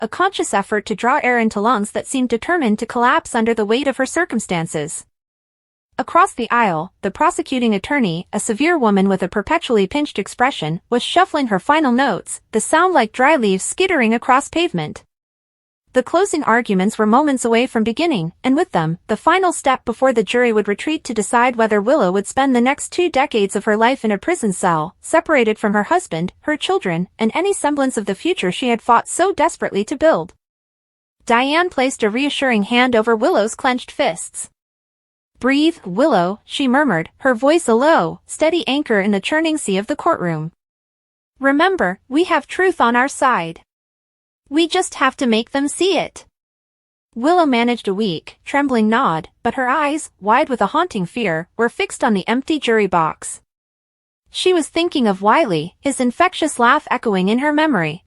a conscious effort to draw air into lungs that seemed determined to collapse under the weight of her circumstances. Across the aisle, the prosecuting attorney, a severe woman with a perpetually pinched expression, was shuffling her final notes, the sound like dry leaves skittering across pavement. The closing arguments were moments away from beginning, and with them, the final step before the jury would retreat to decide whether Willow would spend the next 2 decades of her life in a prison cell, separated from her husband, her children, and any semblance of the future she had fought so desperately to build. Diane placed a reassuring hand over Willow's clenched fists. "Breathe, Willow," she murmured, her voice a low, steady anchor in the churning sea of the courtroom. "Remember, we have truth on our side. We just have to make them see it." Willow managed a weak, trembling nod, but her eyes, wide with a haunting fear, were fixed on the empty jury box. She was thinking of Wiley, his infectious laugh echoing in her memory.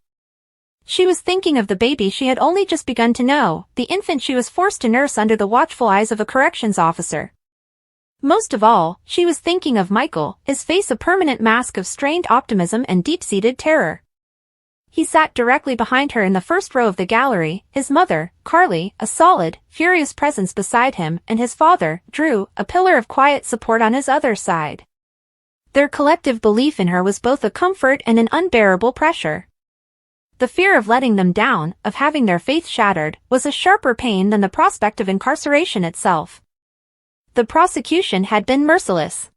She was thinking of the baby she had only just begun to know, the infant she was forced to nurse under the watchful eyes of a corrections officer. Most of all, she was thinking of Michael, his face a permanent mask of strained optimism and deep-seated terror. He sat directly behind her in the first row of the gallery, his mother, Carly, a solid, furious presence beside him, and his father, Drew, a pillar of quiet support on his other side. Their collective belief in her was both a comfort and an unbearable pressure. The fear of letting them down, of having their faith shattered, was a sharper pain than the prospect of incarceration itself. The prosecution had been merciless.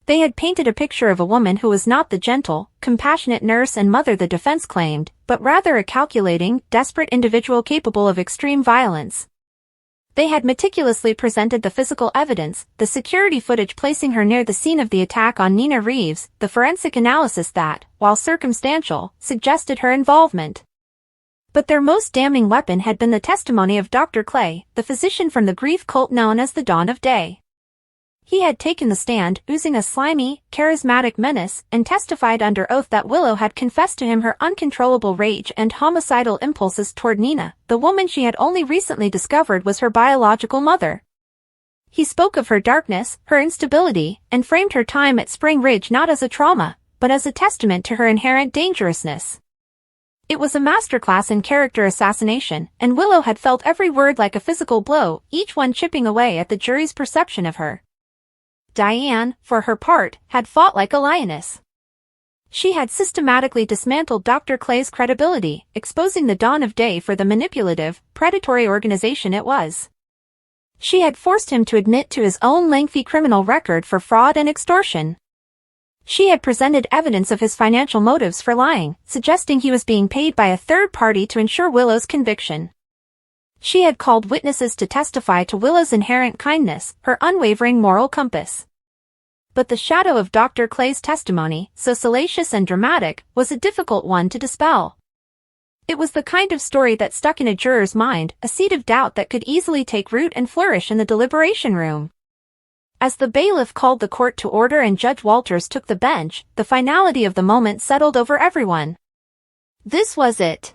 They had painted a picture of a woman who was not the gentle, compassionate nurse and mother the defense claimed, but rather a calculating, desperate individual capable of extreme violence. They had meticulously presented the physical evidence, the security footage placing her near the scene of the attack on Nina Reeves, the forensic analysis that, while circumstantial, suggested her involvement. But their most damning weapon had been the testimony of Dr. Clay, the physician from the grief cult known as the Dawn of Day. He had taken the stand, oozing a slimy, charismatic menace, and testified under oath that Willow had confessed to him her uncontrollable rage and homicidal impulses toward Nina, the woman she had only recently discovered was her biological mother. He spoke of her darkness, her instability, and framed her time at Spring Ridge not as a trauma, but as a testament to her inherent dangerousness. It was a masterclass in character assassination, and Willow had felt every word like a physical blow, each one chipping away at the jury's perception of her. Diane, for her part, had fought like a lioness. She had systematically dismantled Dr. Clay's credibility, exposing the Dawn of Day for the manipulative, predatory organization it was. She had forced him to admit to his own lengthy criminal record for fraud and extortion. She had presented evidence of his financial motives for lying, suggesting he was being paid by a third party to ensure Willow's conviction. She had called witnesses to testify to Willow's inherent kindness, her unwavering moral compass. But the shadow of Dr. Clay's testimony, so salacious and dramatic, was a difficult one to dispel. It was the kind of story that stuck in a juror's mind, a seed of doubt that could easily take root and flourish in the deliberation room. As the bailiff called the court to order and Judge Walters took the bench, the finality of the moment settled over everyone. This was it.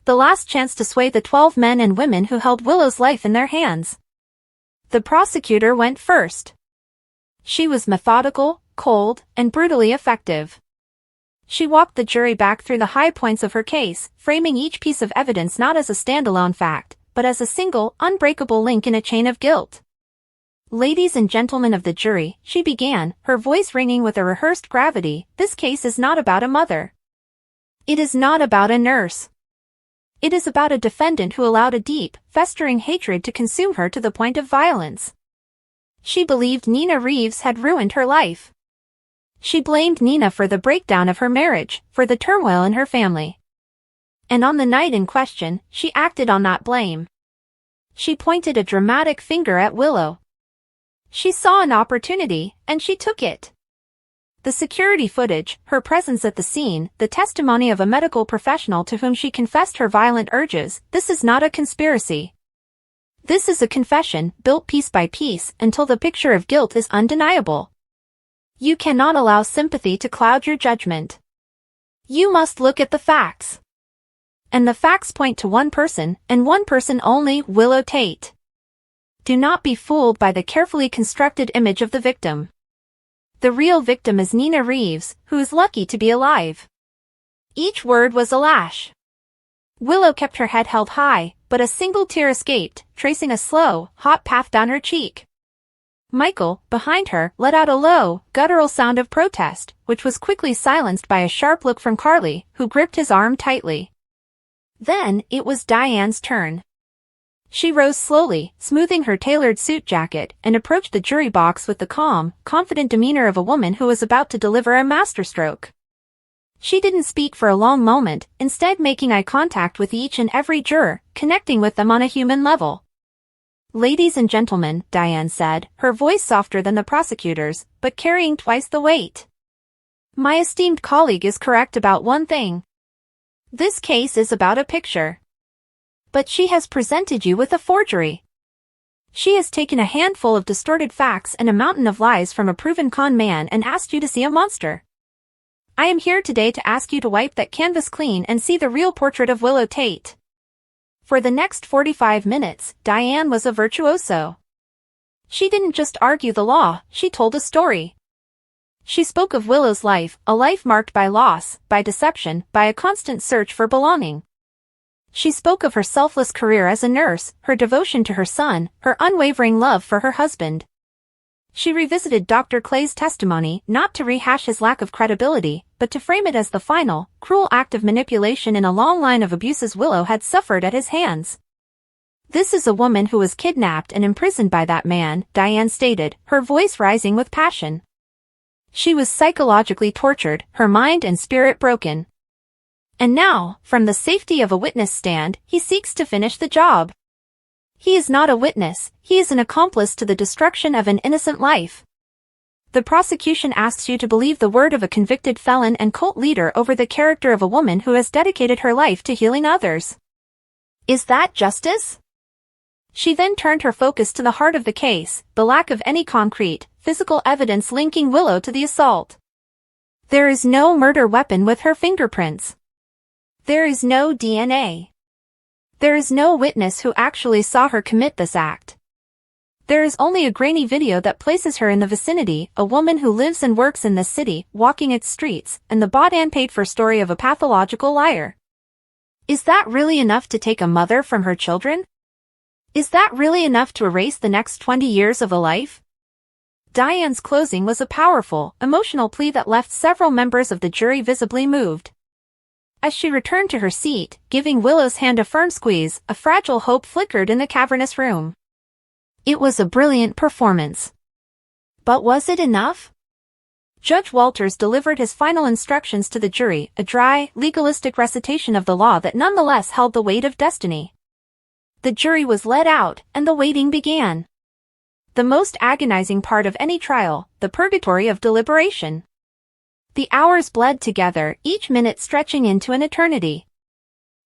The last chance to sway the 12 men and women who held Willow's life in their hands. The prosecutor went first. She was methodical, cold, and brutally effective. She walked the jury back through the high points of her case, framing each piece of evidence not as a standalone fact, but as a single, unbreakable link in a chain of guilt. "Ladies and gentlemen of the jury," she began, her voice ringing with a rehearsed gravity, "this case is not about a mother. It is not about a nurse. It is about a defendant who allowed a deep, festering hatred to consume her to the point of violence. She believed Nina Reeves had ruined her life. She blamed Nina for the breakdown of her marriage, for the turmoil in her family. And on the night in question, she acted on that blame. She pointed a dramatic finger at Willow. She saw an opportunity, and she took it. The security footage, her presence at the scene, the testimony of a medical professional to whom she confessed her violent urges, this is not a conspiracy. This is a confession, built piece by piece, until the picture of guilt is undeniable. You cannot allow sympathy to cloud your judgment. You must look at the facts. And the facts point to one person, and one person only, Willow Tate. Do not be fooled by the carefully constructed image of the victim. The real victim is Nina Reeves, who is lucky to be alive. Each word was a lash. Willow kept her head held high, but a single tear escaped, tracing a slow, hot path down her cheek. Michael, behind her, let out a low, guttural sound of protest, which was quickly silenced by a sharp look from Carly, who gripped his arm tightly. Then, it was Diane's turn. She rose slowly, smoothing her tailored suit jacket, and approached the jury box with the calm, confident demeanor of a woman who was about to deliver a masterstroke. She didn't speak for a long moment, instead making eye contact with each and every juror, connecting with them on a human level. "Ladies and gentlemen," Diane said, her voice softer than the prosecutor's, but carrying twice the weight. "My esteemed colleague is correct about one thing. This case is about a picture. But she has presented you with a forgery. She has taken a handful of distorted facts and a mountain of lies from a proven con man and asked you to see a monster. I am here today to ask you to wipe that canvas clean and see the real portrait of Willow Tate." For the next 45 minutes, Diane was a virtuoso. She didn't just argue the law, she told a story. She spoke of Willow's life, a life marked by loss, by deception, by a constant search for belonging. She spoke of her selfless career as a nurse, her devotion to her son, her unwavering love for her husband. She revisited Dr. Clay's testimony, not to rehash his lack of credibility, but to frame it as the final, cruel act of manipulation in a long line of abuses Willow had suffered at his hands. "This is a woman who was kidnapped and imprisoned by that man," Diane stated, her voice rising with passion. "She was psychologically tortured, her mind and spirit broken. And now, from the safety of a witness stand, he seeks to finish the job. He is not a witness, he is an accomplice to the destruction of an innocent life. The prosecution asks you to believe the word of a convicted felon and cult leader over the character of a woman who has dedicated her life to healing others. Is that justice?" She then turned her focus to the heart of the case, the lack of any concrete, physical evidence linking Willow to the assault. There is no murder weapon with her fingerprints. There is no DNA. There is no witness who actually saw her commit this act. There is only a grainy video that places her in the vicinity, a woman who lives and works in this city, walking its streets, and the bought and paid for story of a pathological liar. Is that really enough to take a mother from her children? Is that really enough to erase the next 20 years of a life? Diane's closing was a powerful, emotional plea that left several members of the jury visibly moved. As she returned to her seat, giving Willow's hand a firm squeeze, a fragile hope flickered in the cavernous room. It was a brilliant performance. But was it enough? Judge Walters delivered his final instructions to the jury, a dry, legalistic recitation of the law that nonetheless held the weight of destiny. The jury was led out, and the waiting began. The most agonizing part of any trial, the purgatory of deliberation. The hours bled together, each minute stretching into an eternity.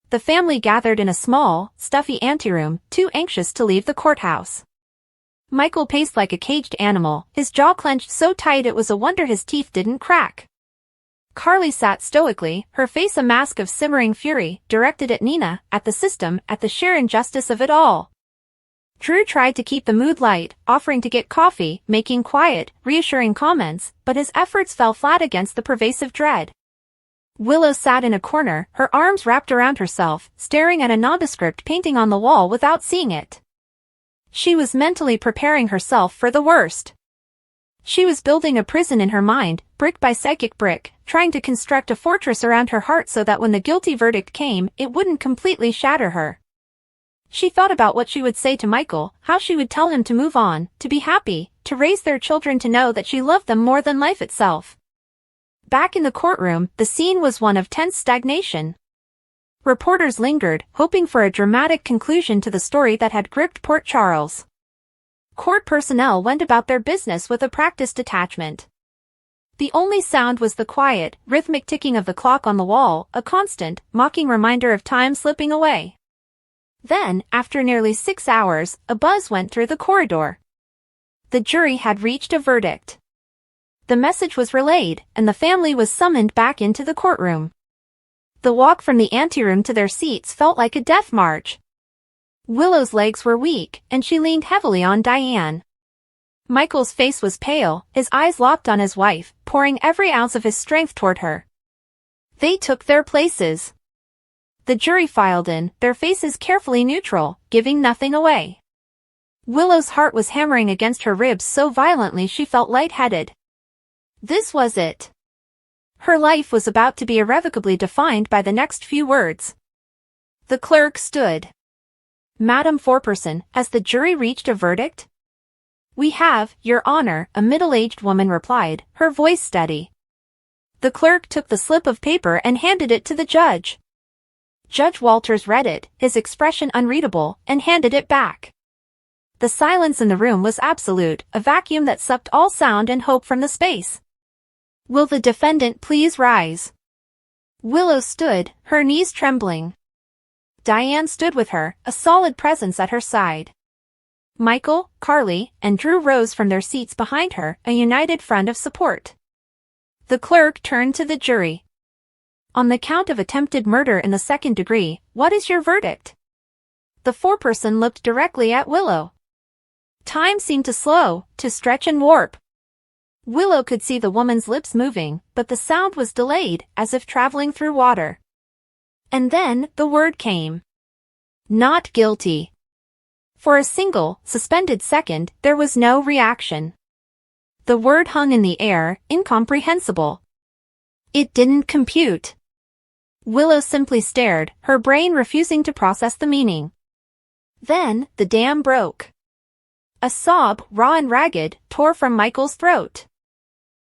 The family gathered in a small, stuffy anteroom, too anxious to leave the courthouse. Michael paced like a caged animal, his jaw clenched so tight it was a wonder his teeth didn't crack. Carly sat stoically, her face a mask of simmering fury, directed at Nina, at the system, at the sheer injustice of it all. Drew tried to keep the mood light, offering to get coffee, making quiet, reassuring comments, but his efforts fell flat against the pervasive dread. Willow sat in a corner, her arms wrapped around herself, staring at a nondescript painting on the wall without seeing it. She was mentally preparing herself for the worst. She was building a prison in her mind, brick by psychic brick, trying to construct a fortress around her heart so that when the guilty verdict came, it wouldn't completely shatter her. She thought about what she would say to Michael, how she would tell him to move on, to be happy, to raise their children, to know that she loved them more than life itself. Back in the courtroom, the scene was one of tense stagnation. Reporters lingered, hoping for a dramatic conclusion to the story that had gripped Port Charles. Court personnel went about their business with a practiced detachment. The only sound was the quiet, rhythmic ticking of the clock on the wall, a constant, mocking reminder of time slipping away. Then, after nearly 6 hours, a buzz went through the corridor. The jury had reached a verdict. The message was relayed, and the family was summoned back into the courtroom. The walk from the anteroom to their seats felt like a death march. Willow's legs were weak, and she leaned heavily on Diane. Michael's face was pale, his eyes locked on his wife, pouring every ounce of his strength toward her. They took their places. The jury filed in, their faces carefully neutral, giving nothing away. Willow's heart was hammering against her ribs so violently she felt lightheaded. This was it. Her life was about to be irrevocably defined by the next few words. The clerk stood. Madam Foreperson, has the jury reached a verdict? We have, Your Honor, a middle-aged woman replied, her voice steady. The clerk took the slip of paper and handed it to the judge. Judge Walters read it, his expression unreadable, and handed it back. The silence in the room was absolute, a vacuum that sucked all sound and hope from the space. Will the defendant please rise? Willow stood, her knees trembling. Diane stood with her, a solid presence at her side. Michael, Carly, and Drew rose from their seats behind her, a united front of support. The clerk turned to the jury. On the count of attempted murder in the second degree, what is your verdict? The foreperson looked directly at Willow. Time seemed to slow, to stretch and warp. Willow could see the woman's lips moving, but the sound was delayed, as if traveling through water. And then, the word came. Not guilty. For a single, suspended second, there was no reaction. The word hung in the air, incomprehensible. It didn't compute. Willow simply stared, her brain refusing to process the meaning. Then, the dam broke. A sob, raw and ragged, tore from Michael's throat.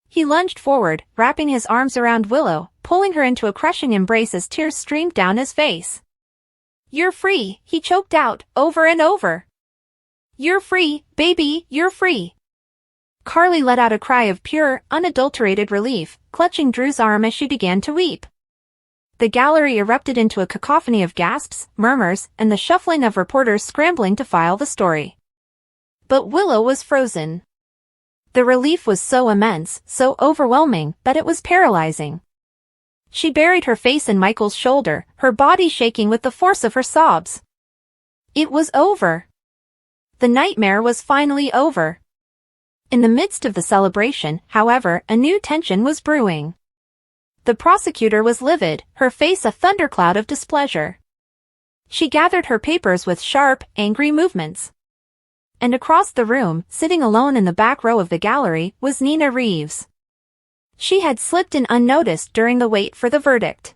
He lunged forward, wrapping his arms around Willow, pulling her into a crushing embrace as tears streamed down his face. You're free, he choked out, over and over. You're free, baby, you're free. Carly let out a cry of pure, unadulterated relief, clutching Drew's arm as she began to weep. The gallery erupted into a cacophony of gasps, murmurs, and the shuffling of reporters scrambling to file the story. But Willow was frozen. The relief was so immense, so overwhelming, that it was paralyzing. She buried her face in Michael's shoulder, her body shaking with the force of her sobs. It was over. The nightmare was finally over. In the midst of the celebration, however, a new tension was brewing. The prosecutor was livid, her face a thundercloud of displeasure. She gathered her papers with sharp, angry movements. And across the room, sitting alone in the back row of the gallery, was Nina Reeves. She had slipped in unnoticed during the wait for the verdict.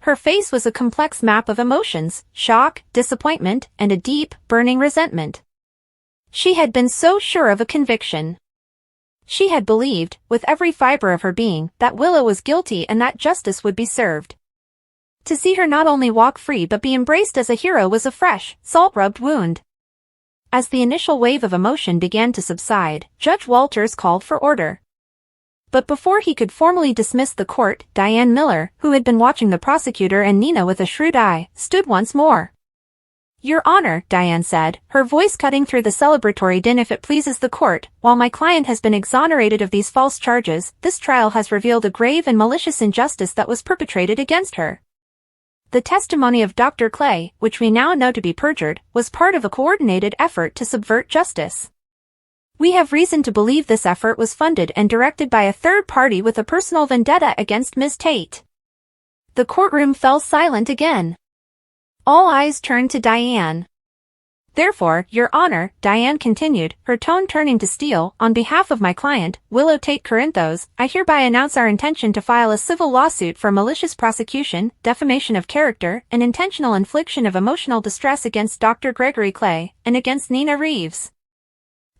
Her face was a complex map of emotions, shock, disappointment, and a deep, burning resentment. She had been so sure of a conviction. She had believed, with every fiber of her being, that Willow was guilty and that justice would be served. To see her not only walk free but be embraced as a hero was a fresh, salt-rubbed wound. As the initial wave of emotion began to subside, Judge Walters called for order. But before he could formally dismiss the court, Diane Miller, who had been watching the prosecutor and Nina with a shrewd eye, stood once more. Your Honor, Diane said, her voice cutting through the celebratory din, if it pleases the court, while my client has been exonerated of these false charges, this trial has revealed a grave and malicious injustice that was perpetrated against her. The testimony of Dr. Clay, which we now know to be perjured, was part of a coordinated effort to subvert justice. We have reason to believe this effort was funded and directed by a third party with a personal vendetta against Ms. Tate. The courtroom fell silent again. All eyes turned to Diane. Therefore, Your Honor, Diane continued, her tone turning to steel, on behalf of my client, Willow Tate Corinthos, I hereby announce our intention to file a civil lawsuit for malicious prosecution, defamation of character, and intentional infliction of emotional distress against Dr. Gregory Clay, and against Nina Reeves.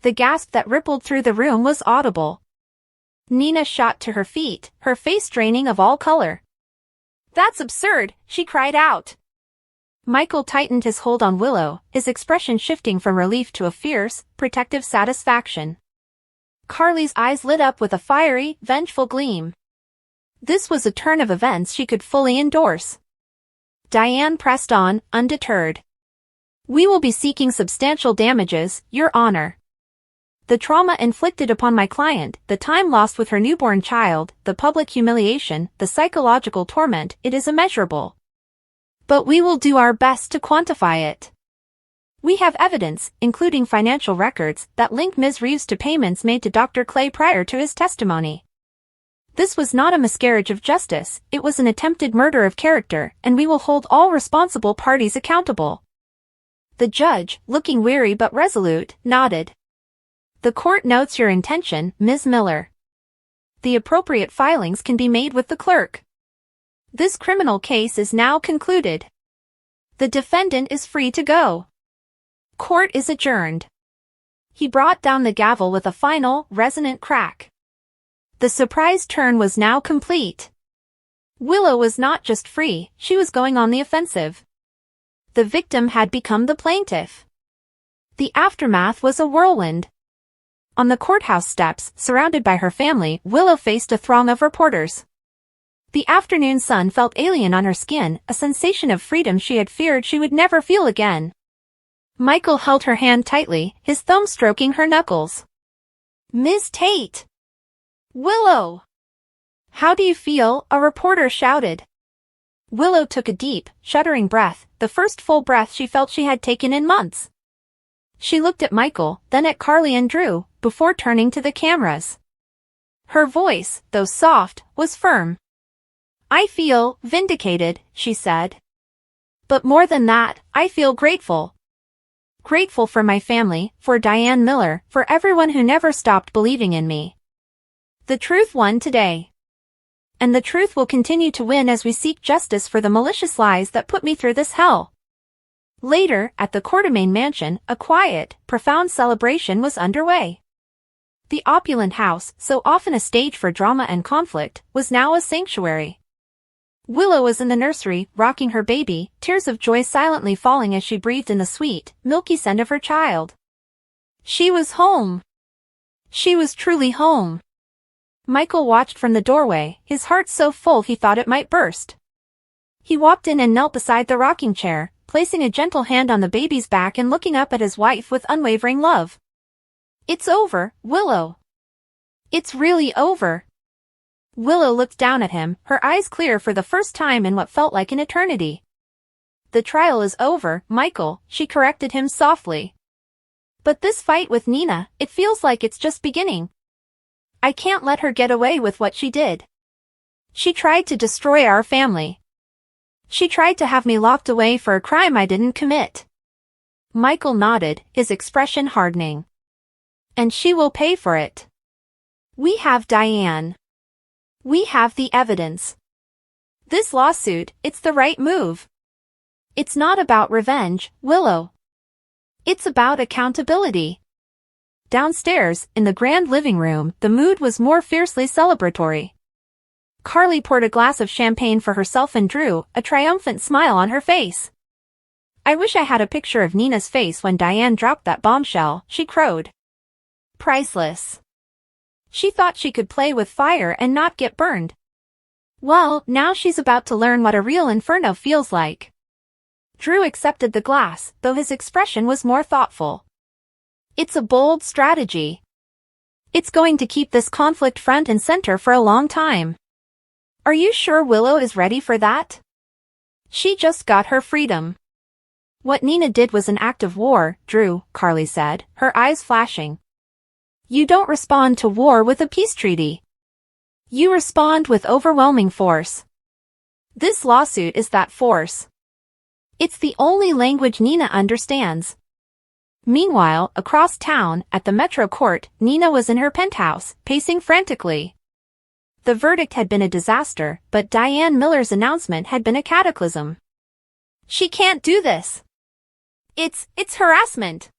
The gasp that rippled through the room was audible. Nina shot to her feet, her face draining of all color. That's absurd, she cried out. Michael tightened his hold on Willow, his expression shifting from relief to a fierce, protective satisfaction. Carly's eyes lit up with a fiery, vengeful gleam. This was a turn of events she could fully endorse. Diane pressed on, undeterred. We will be seeking substantial damages, Your Honor. The trauma inflicted upon my client, the time lost with her newborn child, the public humiliation, the psychological torment, it is immeasurable. But we will do our best to quantify it. We have evidence, including financial records, that link Ms. Reeves to payments made to Dr. Clay prior to his testimony. This was not a miscarriage of justice, it was an attempted murder of character, and we will hold all responsible parties accountable. The judge, looking weary but resolute, nodded. The court notes your intention, Ms. Miller. The appropriate filings can be made with the clerk. This criminal case is now concluded. The defendant is free to go. Court is adjourned. He brought down the gavel with a final, resonant crack. The surprise turn was now complete. Willow was not just free, she was going on the offensive. The victim had become the plaintiff. The aftermath was a whirlwind. On the courthouse steps, surrounded by her family, Willow faced a throng of reporters. The afternoon sun felt alien on her skin, a sensation of freedom she had feared she would never feel again. Michael held her hand tightly, his thumb stroking her knuckles. "Ms. Tate!" "Willow!" "How do you feel?" a reporter shouted. Willow took a deep, shuddering breath, the first full breath she felt she had taken in months. She looked at Michael, then at Carly and Drew, before turning to the cameras. Her voice, though soft, was firm. "I feel vindicated," she said. "But more than that, I feel grateful. Grateful for my family, for Diane Miller, for everyone who never stopped believing in me. The truth won today. And the truth will continue to win as we seek justice for the malicious lies that put me through this hell." Later, at the Courtroom mansion, a quiet, profound celebration was underway. The opulent house, so often a stage for drama and conflict, was now a sanctuary. Willow was in the nursery, rocking her baby, tears of joy silently falling as she breathed in the sweet, milky scent of her child. She was home. She was truly home. Michael watched from the doorway, his heart so full he thought it might burst. He walked in and knelt beside the rocking chair, placing a gentle hand on the baby's back and looking up at his wife with unwavering love. "It's over, Willow. It's really over." Willow looked down at him, her eyes clear for the first time in what felt like an eternity. "The trial is over, Michael," she corrected him softly. "But this fight with Nina, it feels like it's just beginning. I can't let her get away with what she did. She tried to destroy our family. She tried to have me locked away for a crime I didn't commit." Michael nodded, his expression hardening. "And she will pay for it. We have Diane. We have the evidence. This lawsuit, it's the right move. It's not about revenge, Willow. It's about accountability." Downstairs, in the grand living room, the mood was more fiercely celebratory. Carly poured a glass of champagne for herself and Drew, a triumphant smile on her face. "I wish I had a picture of Nina's face when Diane dropped that bombshell," she crowed. "Priceless. She thought she could play with fire and not get burned. Well, now she's about to learn what a real inferno feels like." Drew accepted the glass, though his expression was more thoughtful. "It's a bold strategy. It's going to keep this conflict front and center for a long time. Are you sure Willow is ready for that? She just got her freedom." "What Nina did was an act of war, Drew," Carly said, her eyes flashing. "You don't respond to war with a peace treaty. You respond with overwhelming force. This lawsuit is that force. It's the only language Nina understands." Meanwhile, across town, at the Metro Court, Nina was in her penthouse, pacing frantically. The verdict had been a disaster, but Diane Miller's announcement had been a cataclysm. "She can't do this. It's harassment."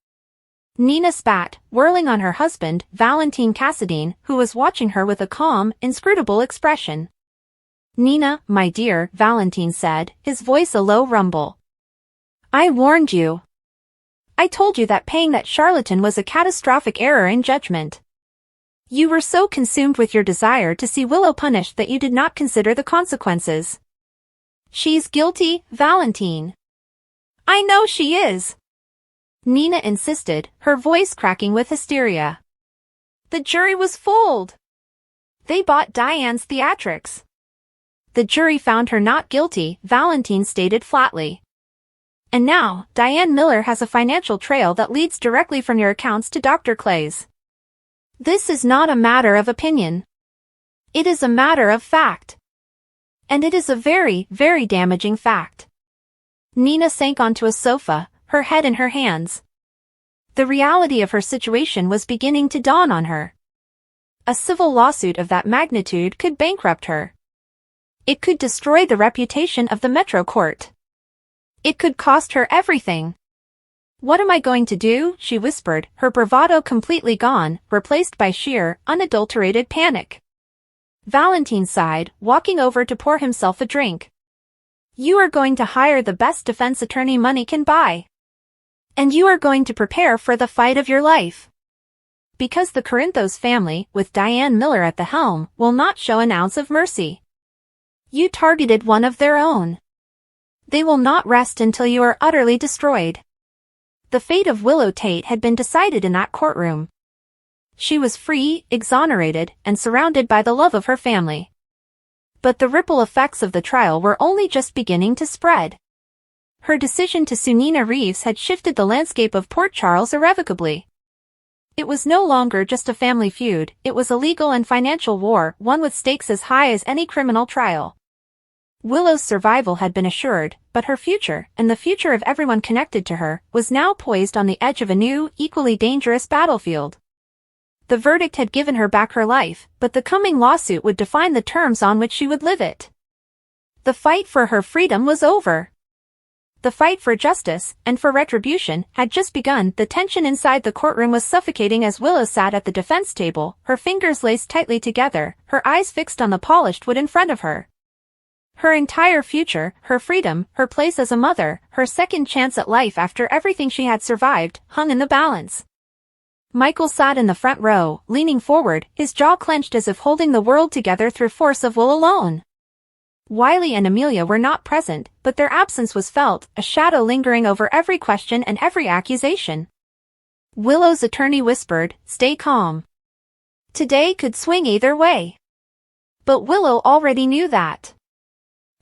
Nina spat, whirling on her husband, Valentine Cassadine, who was watching her with a calm, inscrutable expression. "Nina, my dear," Valentine said, his voice a low rumble. "I warned you. I told you that paying that charlatan was a catastrophic error in judgment. You were so consumed with your desire to see Willow punished that you did not consider the consequences." "She's guilty, Valentine." "I know she is," Nina insisted, her voice cracking with hysteria. "The jury was fooled. They bought Diane's theatrics." "The jury found her not guilty," Valentine stated flatly. "And now, Diane Miller has a financial trail that leads directly from your accounts to Dr. Clay's. This is not a matter of opinion. It is a matter of fact. And it is a very, very damaging fact. Nina sank onto a sofa, her head in her hands. The reality of her situation was beginning to dawn on her. A civil lawsuit of that magnitude could bankrupt her. It could destroy the reputation of the Metro Court. It could cost her everything. "What am I going to do?" she whispered, her bravado completely gone, replaced by sheer, unadulterated panic. Valentine sighed, walking over to pour himself a drink. "You are going to hire the best defense attorney money can buy. And you are going to prepare for the fight of your life. Because the Corinthos family, with Diane Miller at the helm, will not show an ounce of mercy. You targeted one of their own. They will not rest until you are utterly destroyed." The fate of Willow Tate had been decided in that courtroom. She was free, exonerated, and surrounded by the love of her family. But the ripple effects of the trial were only just beginning to spread. Her decision to sue Nina Reeves had shifted the landscape of Port Charles irrevocably. It was no longer just a family feud, it was a legal and financial war, one with stakes as high as any criminal trial. Willow's survival had been assured, but her future, and the future of everyone connected to her, was now poised on the edge of a new, equally dangerous battlefield. The verdict had given her back her life, but the coming lawsuit would define the terms on which she would live it. The fight for her freedom was over. The fight for justice, and for retribution, had just begun. The tension inside the courtroom was suffocating as Willow sat at the defense table, her fingers laced tightly together, her eyes fixed on the polished wood in front of her. Her entire future, her freedom, her place as a mother, her second chance at life after everything she had survived, hung in the balance. Michael sat in the front row, leaning forward, his jaw clenched as if holding the world together through force of will alone. Wiley and Amelia were not present, but their absence was felt, a shadow lingering over every question and every accusation. Willow's attorney whispered, "Stay calm. Today could swing either way." But Willow already knew that.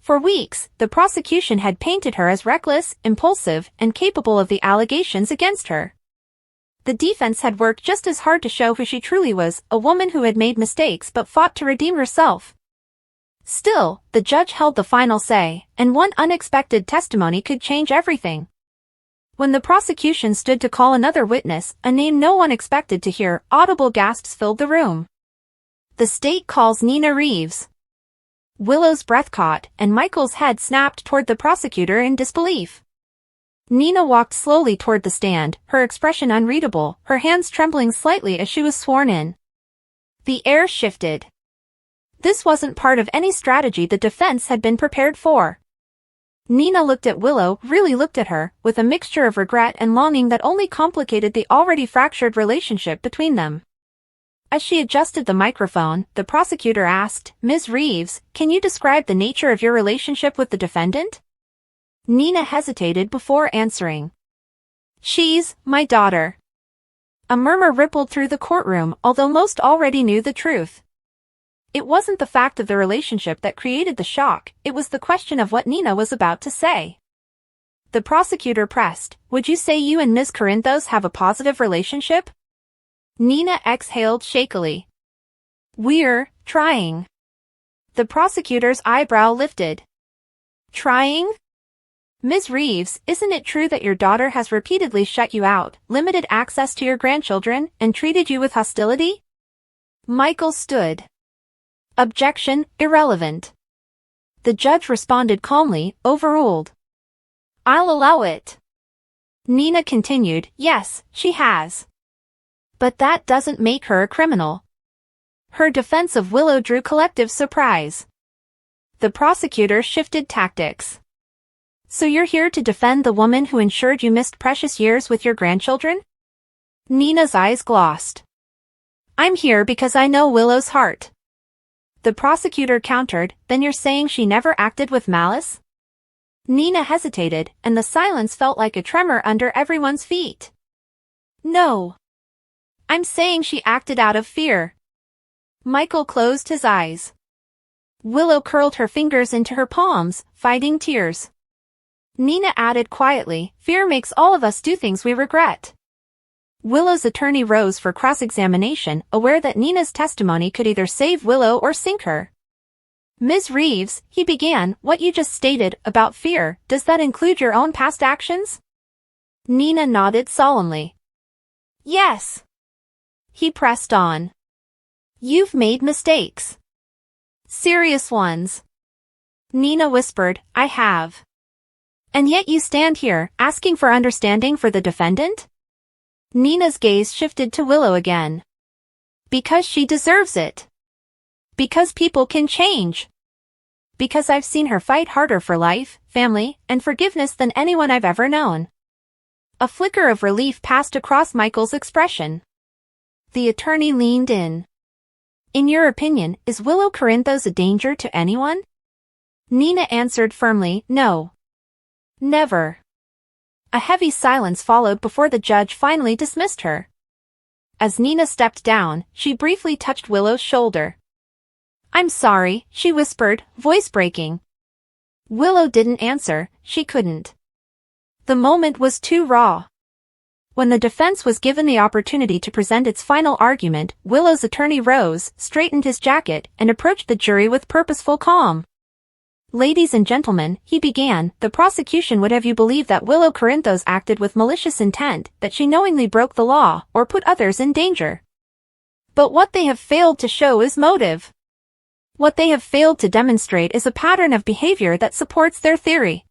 For weeks, the prosecution had painted her as reckless, impulsive, and capable of the allegations against her. The defense had worked just as hard to show who she truly was, a woman who had made mistakes but fought to redeem herself. Still, the judge held the final say, and one unexpected testimony could change everything. When the prosecution stood to call another witness, a name no one expected to hear, audible gasps filled the room. "The state calls Nina Reeves." Willow's breath caught, and Michael's head snapped toward the prosecutor in disbelief. Nina walked slowly toward the stand, her expression unreadable, her hands trembling slightly as she was sworn in. The air shifted. This wasn't part of any strategy the defense had been prepared for. Nina looked at Willow, really looked at her, with a mixture of regret and longing that only complicated the already fractured relationship between them. As she adjusted the microphone, the prosecutor asked, "Ms. Reeves, can you describe the nature of your relationship with the defendant?" Nina hesitated before answering. "She's my daughter." A murmur rippled through the courtroom, although most already knew the truth. It wasn't the fact of the relationship that created the shock, it was the question of what Nina was about to say. The prosecutor pressed, "Would you say you and Ms. Corinthos have a positive relationship?" Nina exhaled shakily. "We're trying." The prosecutor's eyebrow lifted. "Trying? Ms. Reeves, isn't it true that your daughter has repeatedly shut you out, limited access to your grandchildren, and treated you with hostility?" Michael stood. "Objection, irrelevant." The judge responded calmly, overruled. "I'll allow it." Nina continued, "Yes, she has. But that doesn't make her a criminal." Her defense of Willow drew collective surprise. The prosecutor shifted tactics. "So you're here to defend the woman who ensured you missed precious years with your grandchildren?" Nina's eyes glossed. "I'm here because I know Willow's heart." The prosecutor countered, "Then you're saying she never acted with malice?" Nina hesitated, and the silence felt like a tremor under everyone's feet. "No. I'm saying she acted out of fear." Michael closed his eyes. Willow curled her fingers into her palms, fighting tears. Nina added quietly, "Fear makes all of us do things we regret." Willow's attorney rose for cross-examination, aware that Nina's testimony could either save Willow or sink her. Ms. Reeves, he began, what you just stated about fear, does that include your own past actions? Nina nodded solemnly. Yes. He pressed on. You've made mistakes. Serious ones. Nina whispered, I have. And yet you stand here, asking for understanding for the defendant? Nina's gaze shifted to Willow again. Because she deserves it. Because people can change. Because I've seen her fight harder for life, family, and forgiveness than anyone I've ever known. A flicker of relief passed across Michael's expression. The attorney leaned in. In your opinion, is Willow Corinthos a danger to anyone? Nina answered firmly, no. Never. A heavy silence followed before the judge finally dismissed her. As Nina stepped down, she briefly touched Willow's shoulder. I'm sorry, she whispered, voice breaking. Willow didn't answer, she couldn't. The moment was too raw. When the defense was given the opportunity to present its final argument, Willow's attorney rose, straightened his jacket, and approached the jury with purposeful calm. Ladies and gentlemen, he began, the prosecution would have you believe that Willow Corinthos acted with malicious intent, that she knowingly broke the law, or put others in danger. But what they have failed to show is motive. What they have failed to demonstrate is a pattern of behavior that supports their theory.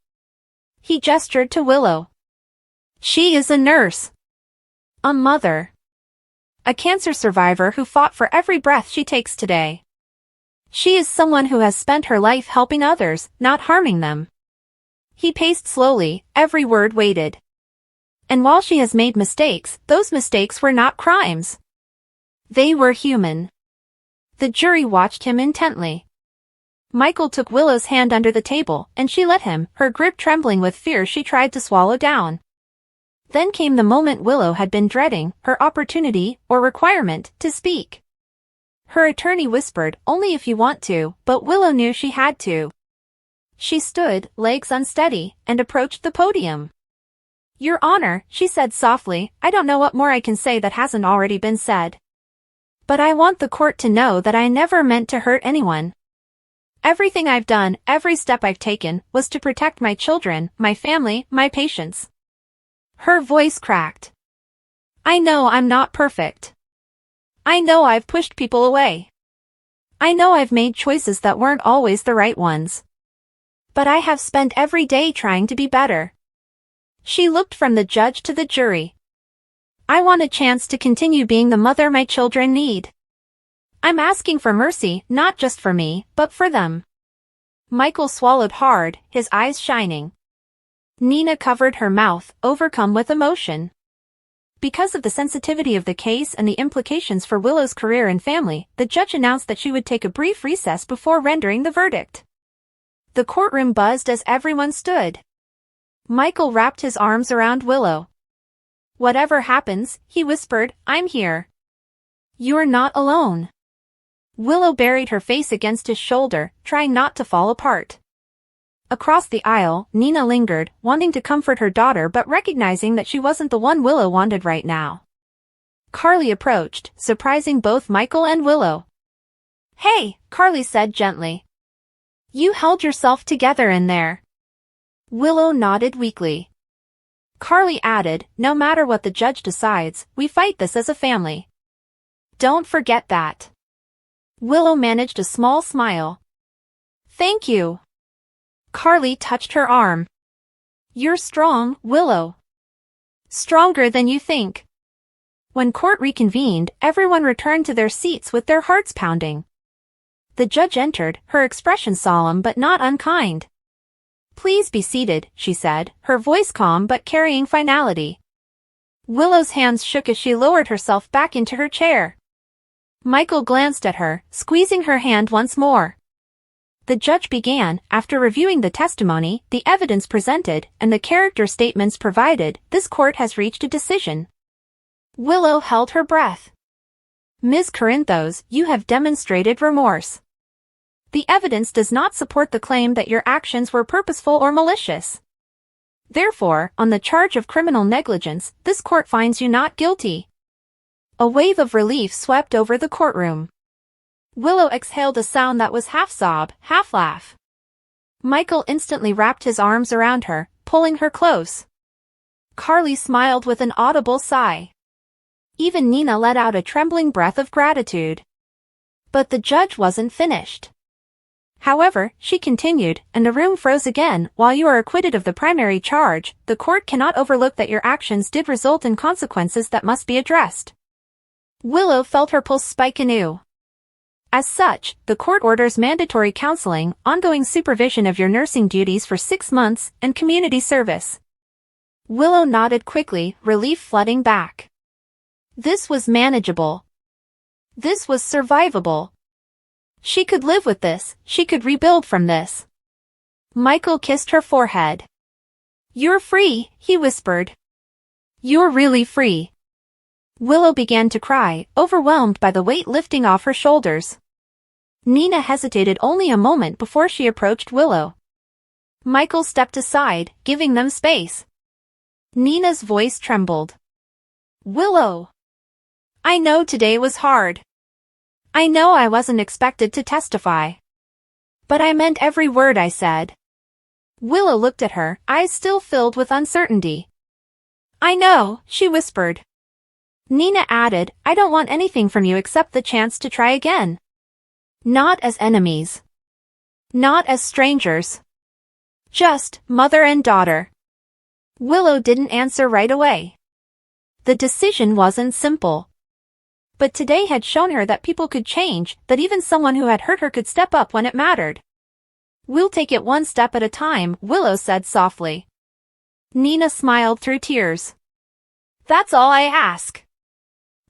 He gestured to Willow. She is a nurse. A mother. A cancer survivor who fought for every breath she takes today. She is someone who has spent her life helping others, not harming them. He paced slowly, every word weighted. And while she has made mistakes, those mistakes were not crimes. They were human. The jury watched him intently. Michael took Willow's hand under the table, and she let him, her grip trembling with fear she tried to swallow down. Then came the moment Willow had been dreading, her opportunity, or requirement, to speak. Her attorney whispered, only if you want to, but Willow knew she had to. She stood, legs unsteady, and approached the podium. Your Honor, she said softly, I don't know what more I can say that hasn't already been said. But I want the court to know that I never meant to hurt anyone. Everything I've done, every step I've taken, was to protect my children, my family, my patients. Her voice cracked. I know I'm not perfect. I know I've pushed people away. I know I've made choices that weren't always the right ones. But I have spent every day trying to be better. She looked from the judge to the jury. I want a chance to continue being the mother my children need. I'm asking for mercy, not just for me, but for them. Michael swallowed hard, his eyes shining. Nina covered her mouth, overcome with emotion. Because of the sensitivity of the case and the implications for Willow's career and family, the judge announced that she would take a brief recess before rendering the verdict. The courtroom buzzed as everyone stood. Michael wrapped his arms around Willow. Whatever happens, he whispered, I'm here. You're not alone. Willow buried her face against his shoulder, trying not to fall apart. Across the aisle, Nina lingered, wanting to comfort her daughter but recognizing that she wasn't the one Willow wanted right now. Carly approached, surprising both Michael and Willow. Hey, Carly said gently. You held yourself together in there. Willow nodded weakly. Carly added, no matter what the judge decides, we fight this as a family. Don't forget that. Willow managed a small smile. Thank you. Carly touched her arm. You're strong, Willow. Stronger than you think. When court reconvened, everyone returned to their seats with their hearts pounding. The judge entered, her expression solemn but not unkind. Please be seated, she said, her voice calm but carrying finality. Willow's hands shook as she lowered herself back into her chair. Michael glanced at her, squeezing her hand once more. The judge began, after reviewing the testimony, the evidence presented, and the character statements provided, this court has reached a decision. Willow held her breath. Ms. Corinthos, you have demonstrated remorse. The evidence does not support the claim that your actions were purposeful or malicious. Therefore, on the charge of criminal negligence, this court finds you not guilty. A wave of relief swept over the courtroom. Willow exhaled a sound that was half sob, half laugh. Michael instantly wrapped his arms around her, pulling her close. Carly smiled with an audible sigh. Even Nina let out a trembling breath of gratitude. But the judge wasn't finished. However, she continued, and the room froze again. While you are acquitted of the primary charge, the court cannot overlook that your actions did result in consequences that must be addressed. Willow felt her pulse spike anew. As such, the court orders mandatory counseling, ongoing supervision of your nursing duties for 6 months, and community service. Willow nodded quickly, relief flooding back. This was manageable. This was survivable. She could live with this, she could rebuild from this. Michael kissed her forehead. You're free, he whispered. You're really free. Willow began to cry, overwhelmed by the weight lifting off her shoulders. Nina hesitated only a moment before she approached Willow. Michael stepped aside, giving them space. Nina's voice trembled. Willow. I know today was hard. I know I wasn't expected to testify. But I meant every word I said. Willow looked at her, eyes still filled with uncertainty. I know, she whispered. Nina added, I don't want anything from you except the chance to try again. Not as enemies. Not as strangers. Just mother and daughter. Willow didn't answer right away. The decision wasn't simple. But today had shown her that people could change, that even someone who had hurt her could step up when it mattered. We'll take it one step at a time, Willow said softly. Nina smiled through tears. That's all I ask.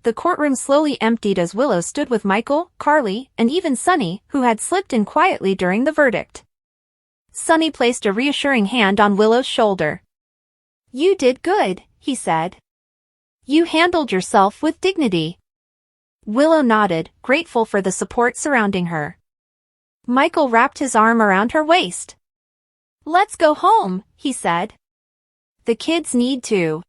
The courtroom slowly emptied as Willow stood with Michael, Carly, and even Sunny, who had slipped in quietly during the verdict. Sunny placed a reassuring hand on Willow's shoulder. You did good, he said. You handled yourself with dignity. Willow nodded, grateful for the support surrounding her. Michael wrapped his arm around her waist. Let's go home, he said. The kids need to.